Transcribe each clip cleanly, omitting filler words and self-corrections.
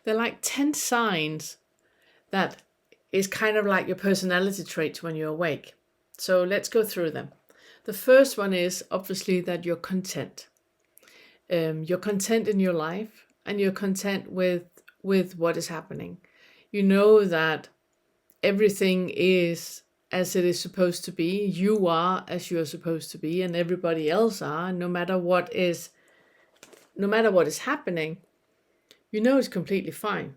There are like 10 signs that is kind of like your personality traits when you're awake. So let's go through them. The first one is obviously that you're content. You're content in your life, and you're content with what is happening. You know that everything is as it is supposed to be. You are as you are supposed to be, and everybody else are. No matter what is happening, you know it's completely fine,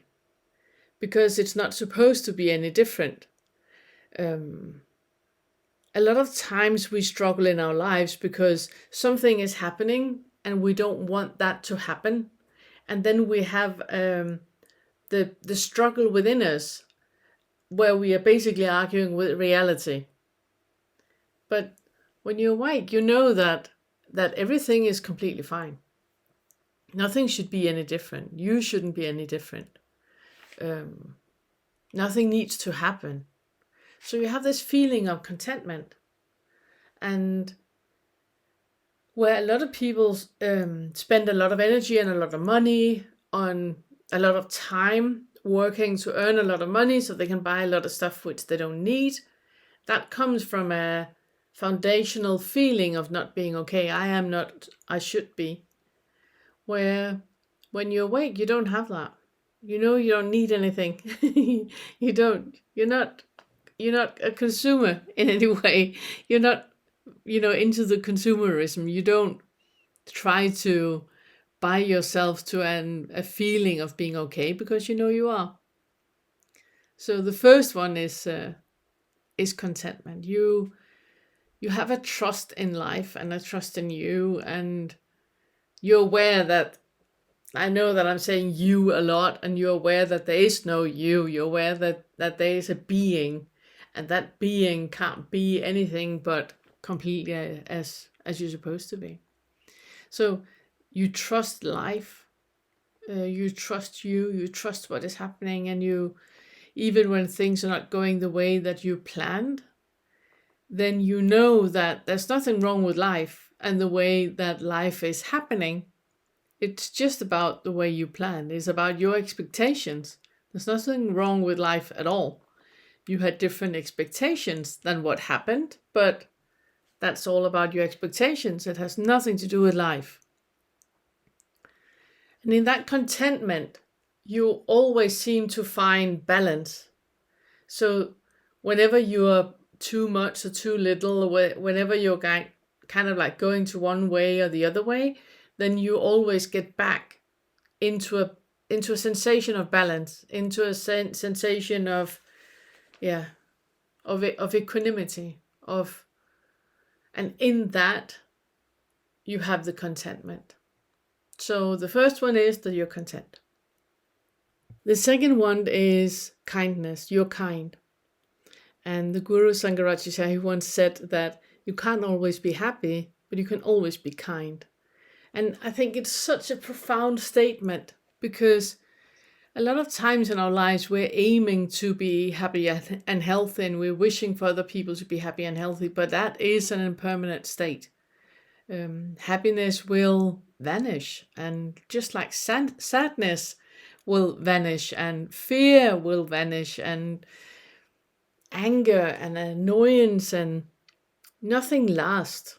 because it's not supposed to be any different. A lot of times we struggle in our lives because something is happening and we don't want that to happen. And then we have the struggle within us where we are basically arguing with reality. But when you're awake, you know that everything is completely fine. Nothing should be any different. You shouldn't be any different. Nothing needs to happen. So you have this feeling of contentment. And where a lot of people spend a lot of energy and a lot of money on a lot of time working to earn a lot of money so they can buy a lot of stuff which they don't need, that comes from a foundational feeling of not being okay. I am not, I should be. Where when you're awake, you don't have that. You know you don't need anything. You're not a consumer in any way. You're not, into the consumerism. You don't try to buy yourself to a feeling of being okay, because you know you are. So the first one is contentment. You have a trust in life and a trust in you, and you're aware that, I know that I'm saying you a lot, and you're aware that there is no you. You're aware that there is a being, and that being can't be anything but completely as you're supposed to be. So you trust life, you trust you trust what is happening, and you, even when things are not going the way that you planned, then you know that there's nothing wrong with life and the way that life is happening. It's just about the way you planned. It's about your expectations. There's nothing wrong with life at all. You had different expectations than what happened, but that's all about your expectations. It has nothing to do with life. And in that contentment, you always seem to find balance. So whenever you are too much or too little, or whenever you're kind of like going to one way or the other way, then you always get back into a sensation of balance, into a sensation of equanimity, and in that you have the contentment. So the first one is that you're content. The second one is kindness. You're kind. And the Guru Sangharakshita, he once said that you can't always be happy, but you can always be kind. And I think it's such a profound statement, because a lot of times in our lives we're aiming to be happy and healthy, and we're wishing for other people to be happy and healthy, but that is an impermanent state. Happiness will vanish, and just like sadness will vanish, and fear will vanish, and anger and annoyance, and nothing lasts.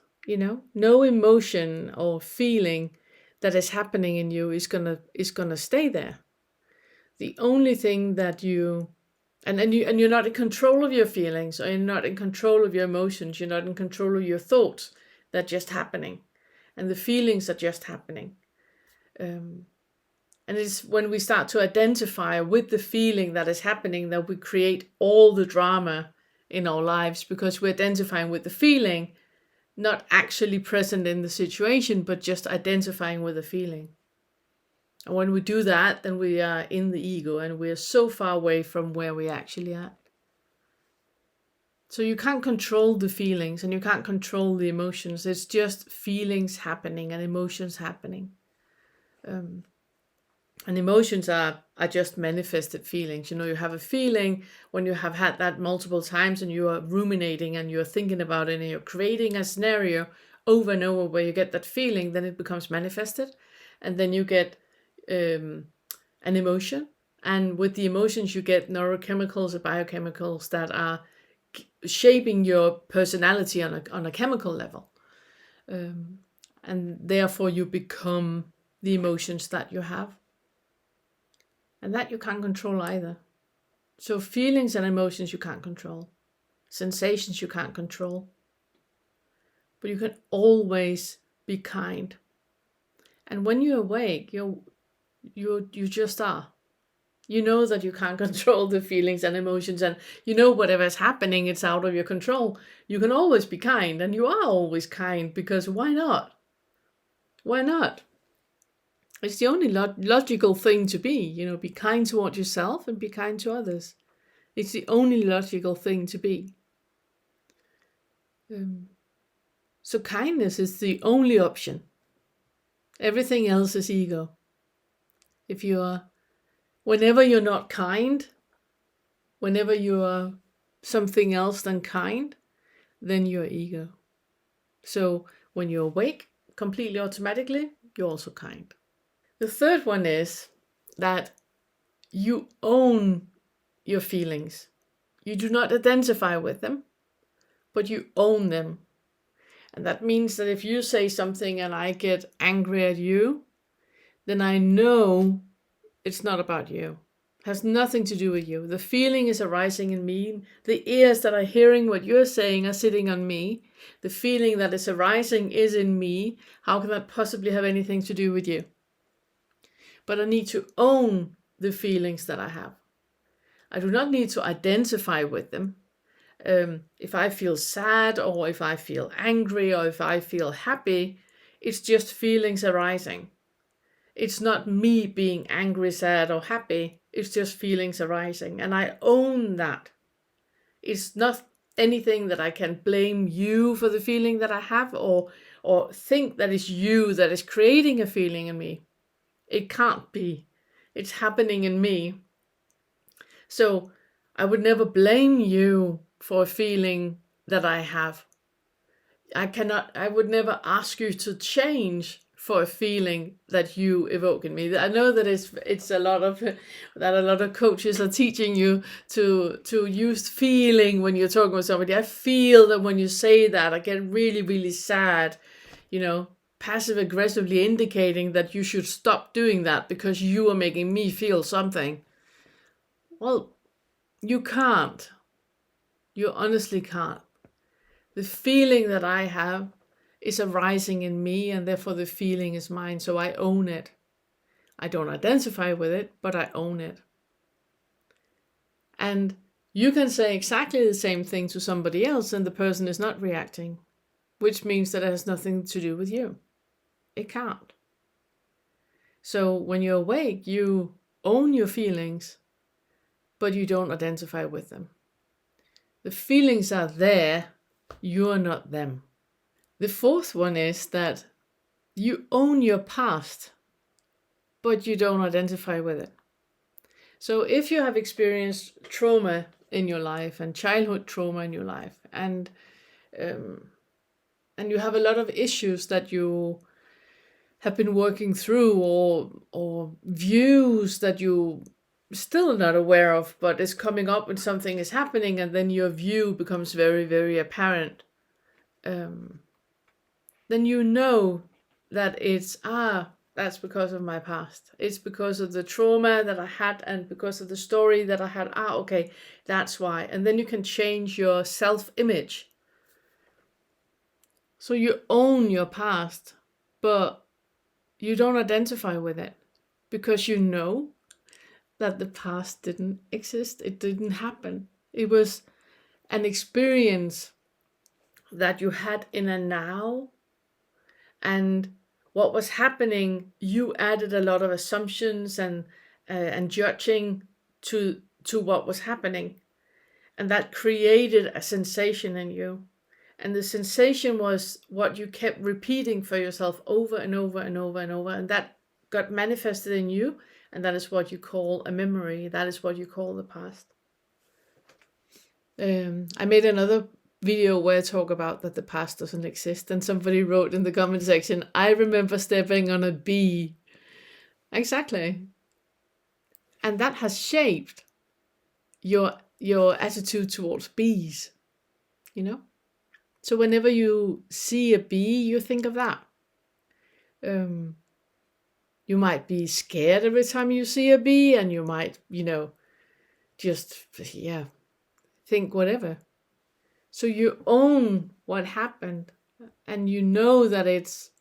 No emotion or feeling that is happening in you is gonna stay there. The only thing that you're not in control of your feelings, or you're not in control of your emotions, you're not in control of your thoughts. They're just happening, and the feelings are just happening. And it's when we start to identify with the feeling that is happening that we create all the drama in our lives, because we're identifying with the feeling, not actually present in the situation, but just identifying with the feeling. And when we do that, then we are in the ego, and we are so far away from where we actually are. So you can't control the feelings, and you can't control the emotions. It's just feelings happening and emotions happening. And emotions are just manifested feelings. You have a feeling when you have had that multiple times, and you are ruminating and you're thinking about it, and you're creating a scenario over and over where you get that feeling, then it becomes manifested. And then you get an emotion, And with the emotions, you get neurochemicals or biochemicals that are shaping your personality on a chemical level. And therefore you become the emotions that you have. And that you can't control either. So feelings and emotions you can't control. Sensations you can't control. But you can always be kind. And when you're awake, you just are. You know that you can't control the feelings and emotions, and you know whatever's happening, it's out of your control. You can always be kind, and you are always kind, because why not? Why not? It's the only logical thing to be. Be kind toward yourself and be kind to others. It's the only logical thing to be. So kindness is the only option. Everything else is ego. Whenever you're not kind, whenever you are something else than kind, then you're ego. So when you're awake, completely automatically, you're also kind. The third one is that you own your feelings. You do not identify with them, but you own them. And that means that if you say something and I get angry at you, then I know it's not about you. It has nothing to do with you. The feeling is arising in me. The ears that are hearing what you're saying are sitting on me. The feeling that is arising is in me. How can that possibly have anything to do with you? But I need to own the feelings that I have. I do not need to identify with them. If I feel sad, or if I feel angry, or if I feel happy, it's just feelings arising. It's not me being angry, sad, or happy. It's just feelings arising. And I own that. It's not anything that I can blame you for the feeling that I have, or think that it's you that is creating a feeling in me. It can't be. It's happening in me. So I would never blame you for a feeling that I have. I would never ask you to change for a feeling that you evoke in me. I know that it's a lot of coaches are teaching you to use feeling when you're talking with somebody. I feel that when you say that, I get really, really sad, passive aggressively indicating that you should stop doing that because you are making me feel something. Well, you can't. You honestly can't. The feeling that I have is arising in me, and therefore the feeling is mine, so I own it. I don't identify with it, but I own it. And you can say exactly the same thing to somebody else and the person is not reacting, which means that it has nothing to do with you. It can't. So when you're awake, you own your feelings, but you don't identify with them. The feelings are there, you're not them. The fourth one is that you own your past, but you don't identify with it. So if you have experienced trauma in your life, and childhood trauma in your life, and you have a lot of issues that you have been working through, or views that you still not aware of, but is coming up when something is happening, and then your view becomes very, very apparent, then you know that that's because of my past. It's because of the trauma that I had, and because of the story that I had. Okay, that's why. And then you can change your self-image. So you own your past, but you don't identify with it, because you know that the past didn't exist. It didn't happen. It was an experience that you had in a now, and what was happening, you added a lot of assumptions and judging to what was happening, and that created a sensation in you. And the sensation was what you kept repeating for yourself over and over and over and over, and that got manifested in you, and that is what you call a memory. That is what you call the past. I made another video where I talk about that the past doesn't exist, and somebody wrote in the comment section, I remember stepping on a bee. Exactly. And that has shaped your attitude towards bees, you know? So whenever you see a bee, you think of that. You might be scared every time you see a bee, and you might, just, think whatever. So you own what happened, and you know that it's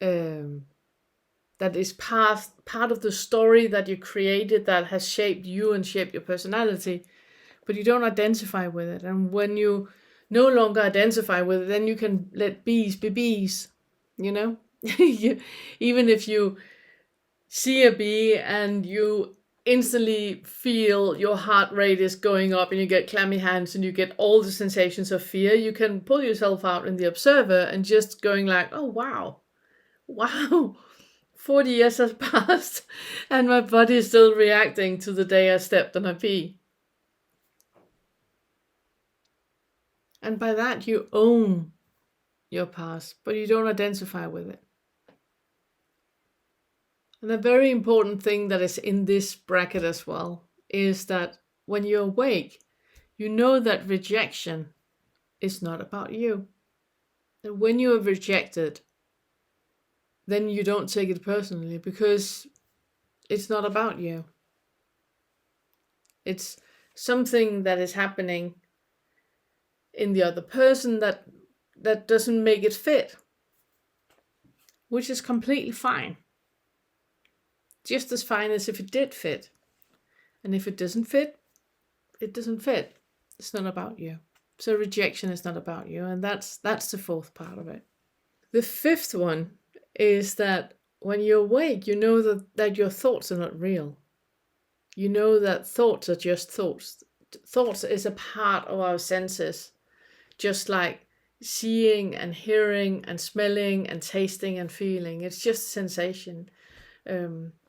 that is part of the story that you created that has shaped you and shaped your personality, but you don't identify with it. And when you no longer identify with it, then you can let bees be bees, Even if you see a bee and you instantly feel your heart rate is going up and you get clammy hands and you get all the sensations of fear, you can pull yourself out in the observer and just going like, oh, wow, 40 years has passed and my body is still reacting to the day I stepped on a bee. And by that you own your past, but you don't identify with it. And a very important thing that is in this bracket as well is that when you're awake, you know that rejection is not about you. And when you are rejected, then you don't take it personally because it's not about you. It's something that is happening in the other person that doesn't make it fit, which is completely fine. Just as fine as if it did fit. And if it doesn't fit, it doesn't fit. It's not about you. So rejection is not about you. And that's the fourth part of it. The fifth one is that when you're awake, you know that your thoughts are not real. You know that thoughts are just thoughts. Thoughts is a part of our senses, just like seeing and hearing and smelling and tasting and feeling. It's just a sensation.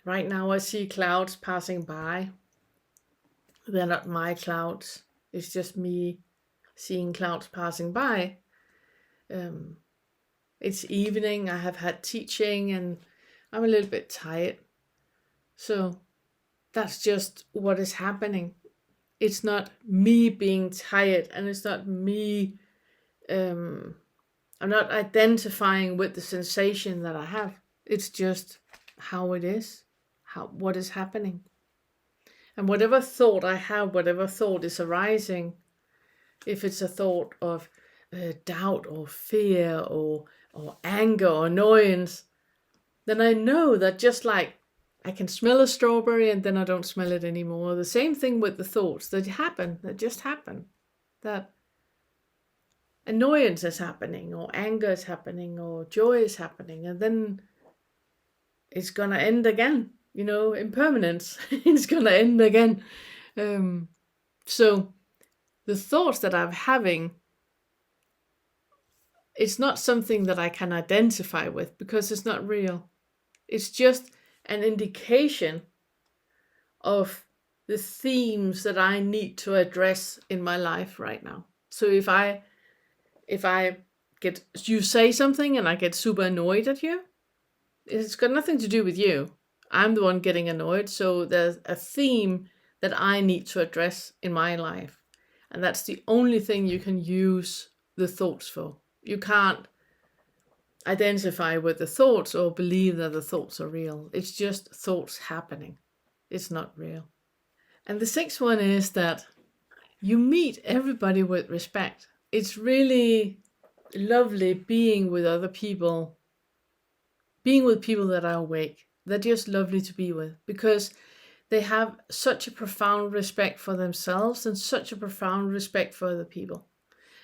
Right now I see clouds passing by. They're not my clouds. It's just me seeing clouds passing by. It's evening. I have had teaching and I'm a little bit tired. So that's just what is happening. It's not me being tired, and it's not me. I'm not identifying with the sensation that I have. It's just how it is, what is happening. And whatever thought I have, whatever thought is arising, if it's a thought of doubt or fear or anger or annoyance, then I know that just like I can smell a strawberry and then I don't smell it anymore. The same thing with the thoughts that just happen. That annoyance is happening or anger is happening or joy is happening, and then it's gonna end again. Impermanence. It's gonna end again. So the thoughts that I'm having, it's not something that I can identify with because it's not real. It's just an indication of the themes that I need to address in my life right now. So if I you say something and I get super annoyed at you, it's got nothing to do with you. I'm the one getting annoyed. So there's a theme that I need to address in my life. And that's the only thing you can use the thoughts for. You can't identify with the thoughts or believe that the thoughts are real. It's just thoughts happening. It's not real. And the sixth one is that you meet everybody with respect. It's really lovely being with other people, being with people that are awake. They're just lovely to be with because they have such a profound respect for themselves and such a profound respect for other people.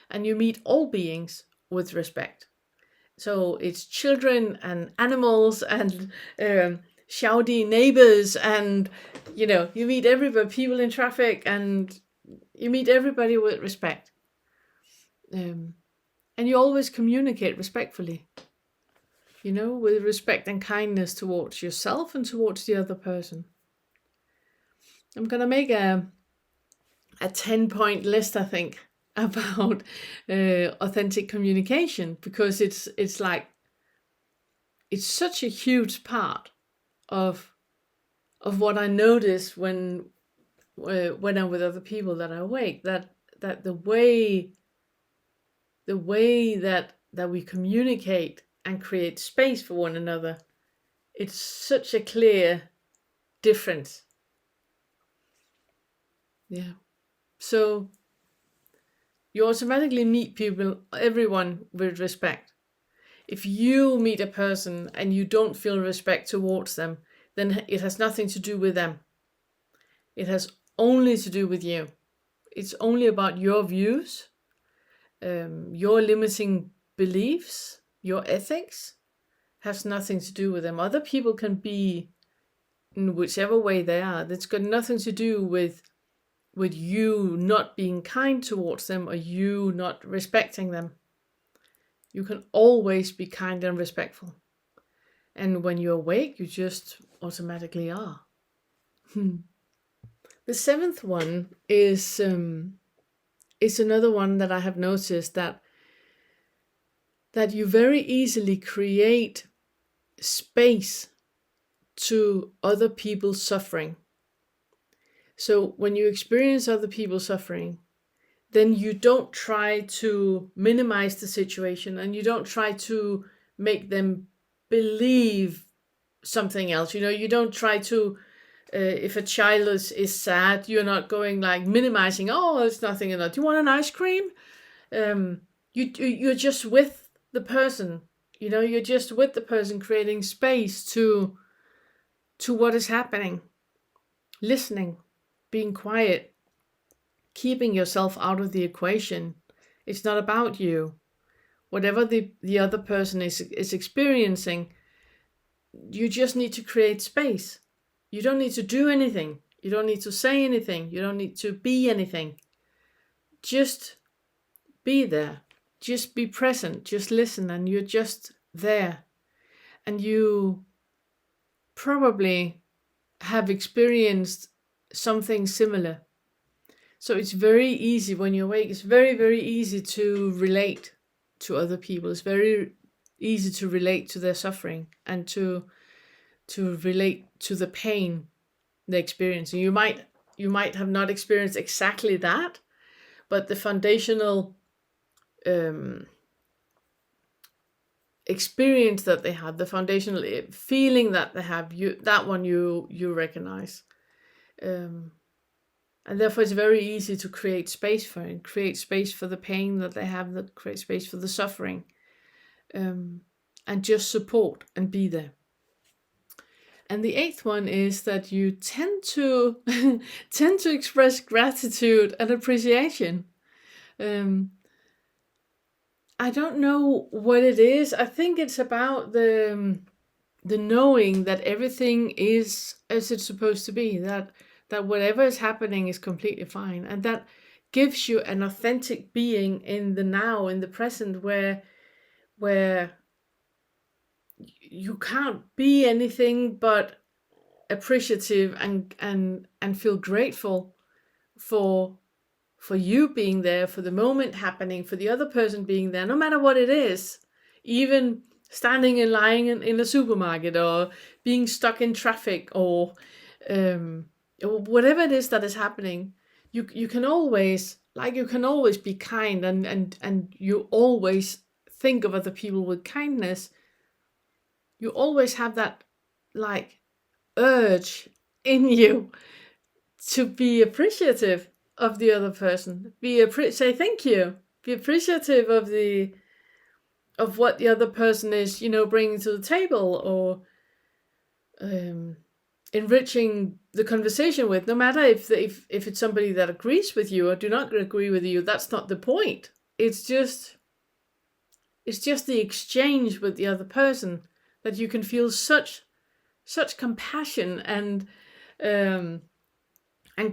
And you meet all beings with respect. So it's children and animals and shouty neighbors, and you meet everybody, people in traffic, and you meet everybody with respect. And you always communicate respectfully, with respect and kindness towards yourself and towards the other person. I'm going to make a 10-point list, I think, about authentic communication, because it's such a huge part of of what I notice when I'm with other people that are awake, that the way that we communicate and create space for one another, it's such a clear difference. Yeah. So you automatically meet people, everyone, with respect. If you meet a person and you don't feel respect towards them, then it has nothing to do with them. It has only to do with you. It's only about your views, your limiting beliefs, your ethics. Has nothing to do with them. Other people can be in whichever way they are. That's got nothing to do with you not being kind towards them or you not respecting them. You can always be kind and respectful. And when you're awake, you just automatically are. The seventh one is another one that I have noticed, that you very easily create space to other people's suffering. So when you experience other people suffering, then you don't try to minimize the situation and you don't try to make them believe something else. You don't try to, if a child is sad, you're not going like minimizing, oh, it's nothing enough. Do you want an ice cream? You're just with the person. You're just with the person, creating space to what is happening, listening, being quiet, keeping yourself out of the equation. It's not about you. Whatever the other person is experiencing, you just need to create space. You don't need to do anything. You don't need to say anything. You don't need to be anything. Just be there. Just be present. Just listen, and you're just there. And you probably have experienced something similar. So it's very easy when you're awake. It's very, very easy to relate to other people. It's very easy to relate to their suffering and to relate to the pain they experience. And you might have not experienced exactly that, but the foundational experience that they have, the foundational feeling that they have, you recognize. And therefore it's very easy to create space for it, create space for the pain that they have, that create space for the suffering, and just support and be there. And the eighth one is that you tend to express gratitude and appreciation. I don't know what it is. I think it's about the knowing that everything is as it's supposed to be, that whatever is happening is completely fine, and that gives you an authentic being in the now, in the present, where you can't be anything but appreciative and feel grateful for you being there, for the moment happening, for the other person being there, no matter what it is. Even standing in line in a supermarket, or being stuck in traffic, or whatever it is that is happening, you can always be kind, and you always think of other people with kindness. You always have that urge in you to be appreciative of the other person. Say thank you. Be appreciative of what the other person is, bringing to the table, or enriching the conversation with. No matter if it's somebody that agrees with you or do not agree with you, that's not the point. It's just the exchange with the other person, that you can feel such compassion and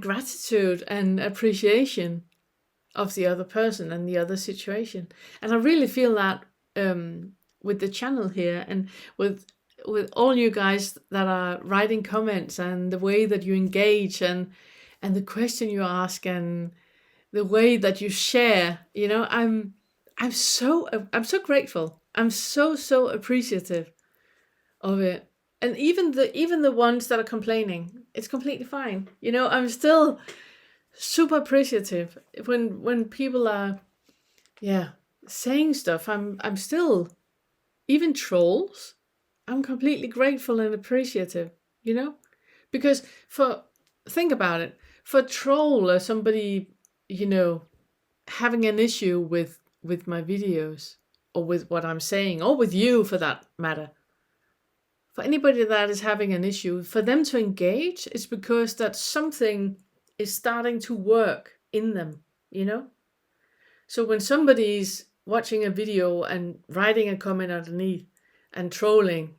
gratitude and appreciation of the other person and the other situation. And I really feel that with the channel here, and with all you guys that are writing comments, and the way that you engage, and the question you ask, and the way that you share. I'm so grateful. I'm so appreciative of it. And even the ones that are complaining, It's completely fine. I'm still super appreciative when people are, saying stuff. I'm still, even trolls, I'm completely grateful and appreciative, because think about it, for a troll or somebody, having an issue with my videos or with what I'm saying, or with you for that matter, for anybody that is having an issue, for them to engage, it's because that something is starting to work in them, So when somebody's watching a video and writing a comment underneath and trolling,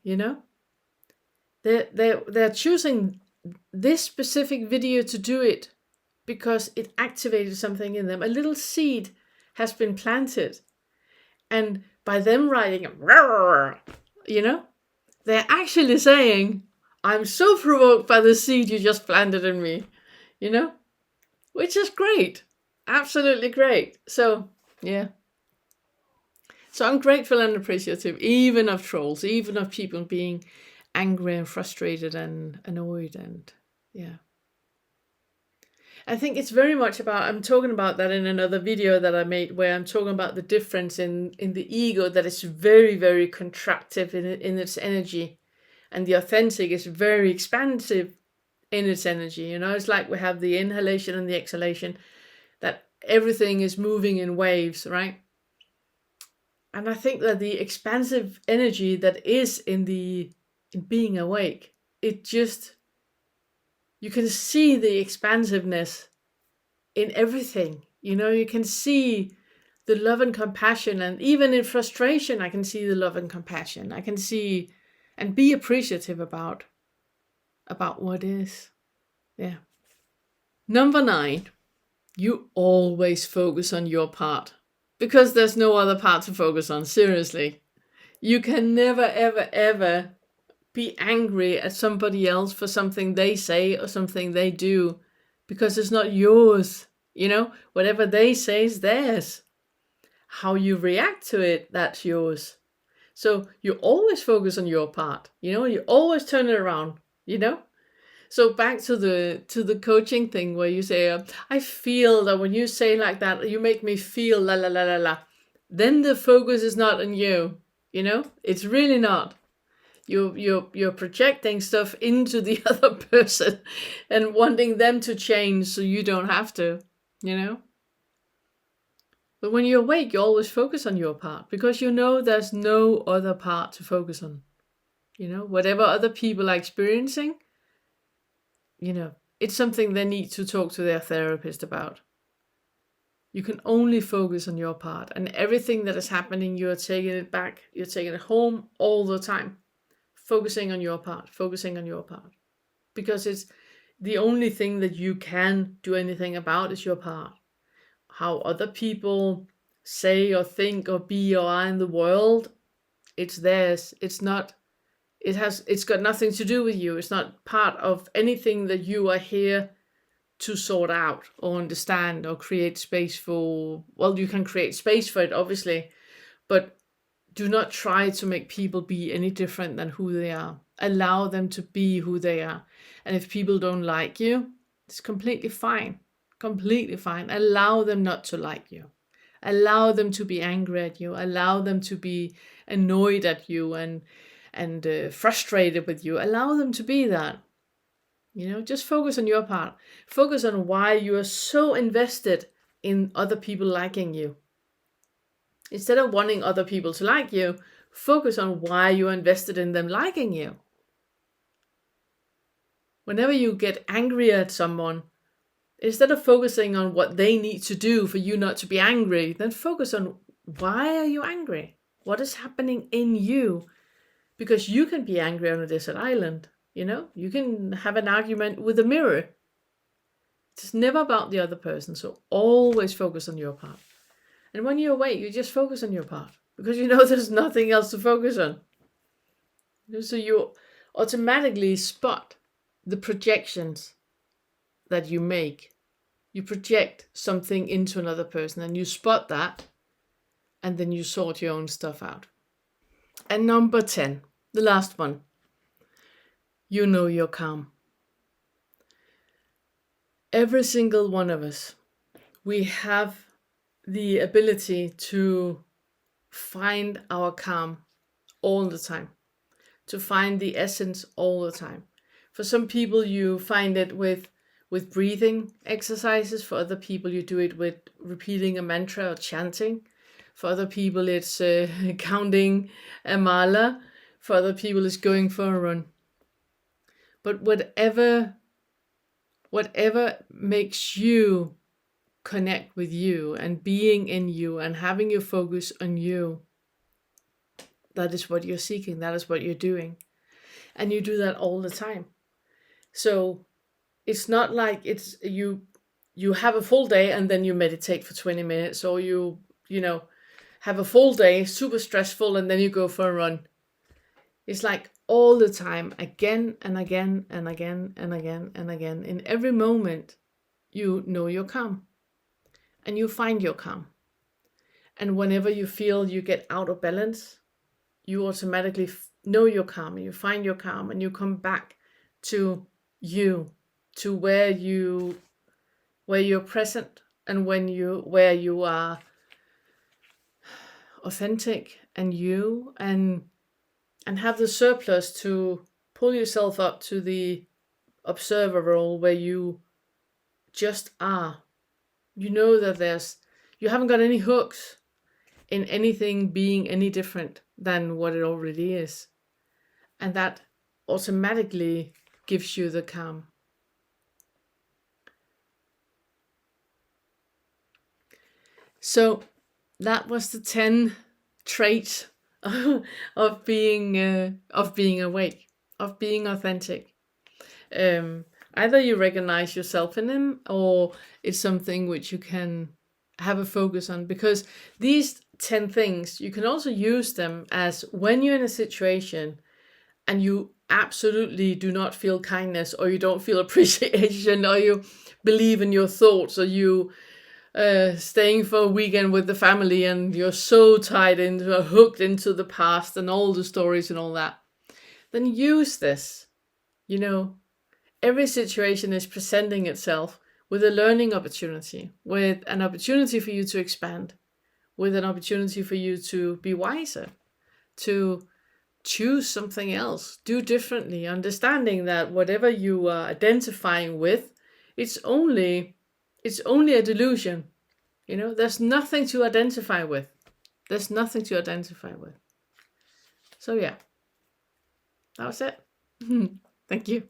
they're choosing this specific video to do it because it activated something in them. A little seed has been planted. And by them writing, they're actually saying, I'm so provoked by the seed you just planted in me, which is great. Absolutely great. So, yeah. So I'm grateful and appreciative, even of trolls, even of people being angry and frustrated and annoyed. And yeah. I think it's very much about, I'm talking about that in another video that I made, where I'm talking about the difference in the ego that is very, very contractive in its energy. And the authentic is very expansive in its energy. It's like we have the inhalation and the exhalation, that everything is moving in waves, right? And I think that the expansive energy that is in being awake, you can see the expansiveness in everything. You can see the love and compassion, and even in frustration, I can see the love and compassion. I can see and be appreciative about what is. Yeah. Number 9, you always focus on your part, because there's no other part to focus on. Seriously. You can never, ever, ever be angry at somebody else for something they say or something they do, because it's not yours. Whatever they say is theirs. How you react to it, that's yours. So you always focus on your part. You always turn it around. So back to the coaching thing, where you say, I feel that when you say like that, you make me feel la la la la la. Then the focus is not on you. It's really not. You're projecting stuff into the other person and wanting them to change so you don't have to. But when you're awake, you always focus on your part, because there's no other part to focus on. Whatever other people are experiencing, it's something they need to talk to their therapist about. You can only focus on your part, and everything that is happening, you're taking it back, you're taking it home all the time. Focusing on your part, because it's the only thing that you can do anything about is your part. How other people say or think or be or are in the world, it's theirs. It's got nothing to do with you. It's not part of anything that you are here to sort out or understand or create space for. Well, you can create space for it, obviously, but do not try to make people be any different than who they are. Allow them to be who they are. And if people don't like you, it's completely fine. Completely fine. Allow them not to like you. Allow them to be angry at you. Allow them to be annoyed at you and frustrated with you. Allow them to be that. Just focus on your part. Focus on why you are so invested in other people liking you. Instead of wanting other people to like you, focus on why you're invested in them liking you. Whenever you get angry at someone, instead of focusing on what they need to do for you not to be angry, then focus on why are you angry? What is happening in you? Because you can be angry on a desert island. You can have an argument with a mirror. It's never about the other person. So always focus on your part. And when you're awake, you just focus on your part, because there's nothing else to focus on. So you automatically spot the projections that you make. You project something into another person and you spot that, and then you sort your own stuff out. And number 10, the last one, you're calm. every single one of us, we have the ability to find our calm all the time, to find the essence all the time. For some people, you find it with breathing exercises. For other people, you do it with repeating a mantra or chanting. For other people, it's counting a mala. For other people, it's going for a run. But whatever makes you connect with you and being in you and having your focus on you, that is what you're seeking. That is what you're doing. And you do that all the time. So it's not like it's you have a full day and then you meditate for 20 minutes, or you have a full day, super stressful, and then you go for a run. It's like all the time, again and again and again and again and again. In every moment, you know you're calm. And you find your calm. And whenever you feel you get out of balance, you automatically know you're calm, and you find your calm, and you come back to you, to where you're present, and where you are authentic and you, and have the surplus to pull yourself up to the observer role where you just are. You know that you haven't got any hooks in anything being any different than what it already is. And that automatically gives you the calm. So that was the 10 traits of being awake, of being authentic. Either you recognize yourself in them, or it's something which you can have a focus on, because these 10 things, you can also use them as when you're in a situation and you absolutely do not feel kindness, or you don't feel appreciation, or you believe in your thoughts, or you staying for a weekend with the family and you're so hooked into the past and all the stories and all that, then use this. Every situation is presenting itself with a learning opportunity, with an opportunity for you to expand, with an opportunity for you to be wiser, to choose something else, do differently, understanding that whatever you are identifying with, it's only a delusion. There's nothing to identify with. There's nothing to identify with. So yeah, that was it. Thank you.